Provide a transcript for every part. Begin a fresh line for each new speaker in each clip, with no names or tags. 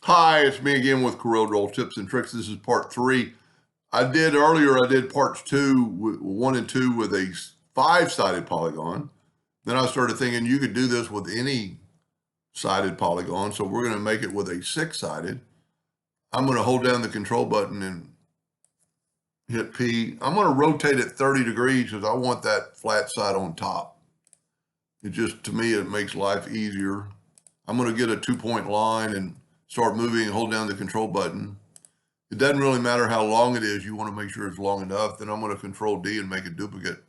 Hi, it's me again with Corel Draw Tips and Tricks. This is part 3. I did parts 1 and 2 with a 5-sided polygon. Then I started thinking you could do this with any sided polygon. So we're going to make it with a 6-sided. I'm going to hold down the control button and hit P. I'm going to rotate it 30 degrees because I want that flat side on top. To me, it makes life easier. I'm going to get a 2-point line and start moving and hold down the control button. It doesn't really matter how long it is. You want to make sure it's long enough. Then I'm going to control D and make a duplicate.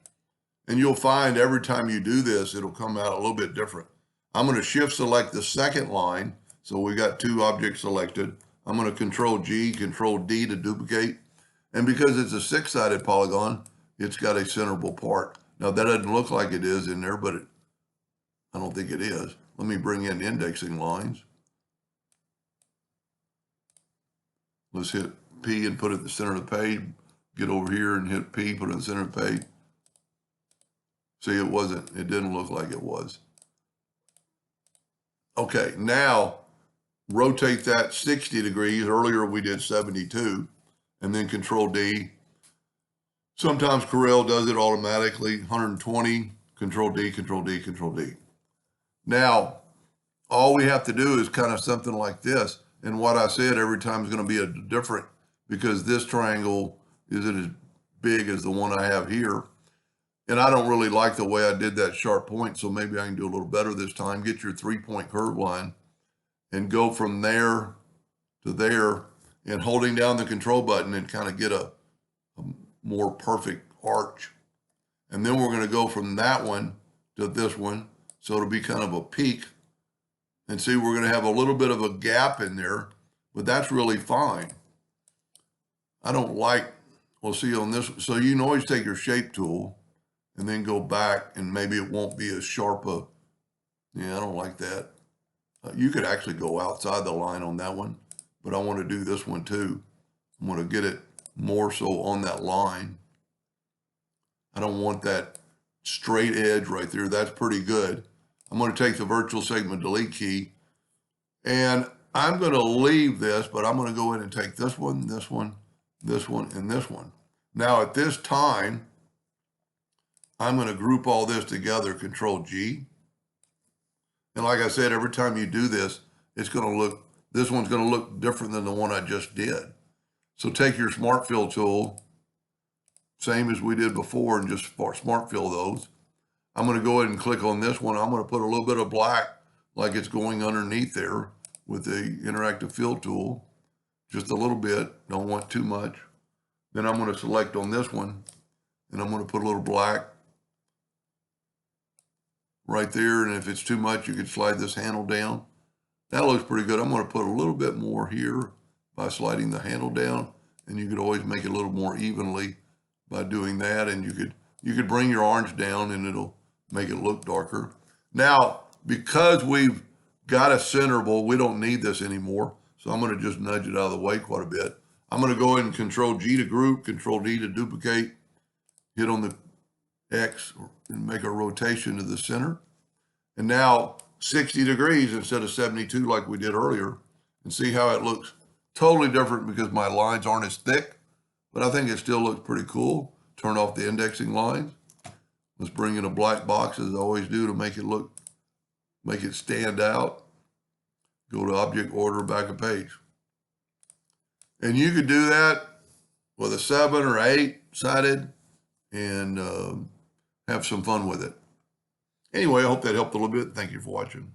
And you'll find every time you do this, it'll come out a little bit different. I'm going to shift select the second line. So we got 2 objects selected. I'm going to control G, control D to duplicate. And because it's a 6-sided polygon, it's got a centerable part. Now that doesn't look like it is in there, but I don't think it is. Let me bring in indexing lines. Let's hit P and put it in the center of the page. Get over here and hit P, put it in the center of the page. See, it didn't look like it was. Okay, now rotate that 60 degrees. Earlier we did 72, and then control D. Sometimes Corel does it automatically, 120, control D, control D, control D. Now, all we have to do is kind of something like this. And what I said every time is going to be a different, because this triangle isn't as big as the one I have here. And I don't really like the way I did that sharp point, so maybe I can do a little better this time. Get your 3-point curve line and go from there to there, and holding down the control button and kind of get a more perfect arch. And then we're going to go from that one to this one, so it'll be kind of a peak. And see, we're going to have a little bit of a gap in there, but that's really fine. I don't like, we'll see on this. So you can always take your shape tool and then go back, and maybe it won't be as sharp yeah, I don't like that. You could actually go outside the line on that one, but I want to do this one too. I want to get it more so on that line. I don't want that straight edge right there. That's pretty good. I'm going to take the virtual segment delete key, and I'm going to leave this, but I'm going to go in and take this one, this one, this one, and this one. Now at this time, I'm going to group all this together, control G. And like I said, every time you do this, this one's going to look different than the one I just did. So take your smart fill tool, same as we did before, and just smart fill those. I'm going to go ahead and click on this one. I'm going to put a little bit of black like it's going underneath there with the interactive fill tool. Just a little bit, don't want too much. Then I'm going to select on this one, and I'm going to put a little black right there. And if it's too much, you can slide this handle down. That looks pretty good. I'm going to put a little bit more here by sliding the handle down, and you could always make it a little more evenly by doing that. And you could bring your orange down, and it'll make it look darker. Now, because we've got a centerable, we don't need this anymore. So I'm going to just nudge it out of the way quite a bit. I'm going to go ahead and control G to group, control D to duplicate, hit on the X and make a rotation to the center. And now 60 degrees instead of 72 like we did earlier. And see how it looks totally different because my lines aren't as thick, but I think it still looks pretty cool. Turn off the indexing lines. Let's bring in a black box as I always do to make it stand out. Go to object order, back a page. And you could do that with a 7 or 8-sided and have some fun with it. Anyway, I hope that helped a little bit. Thank you for watching.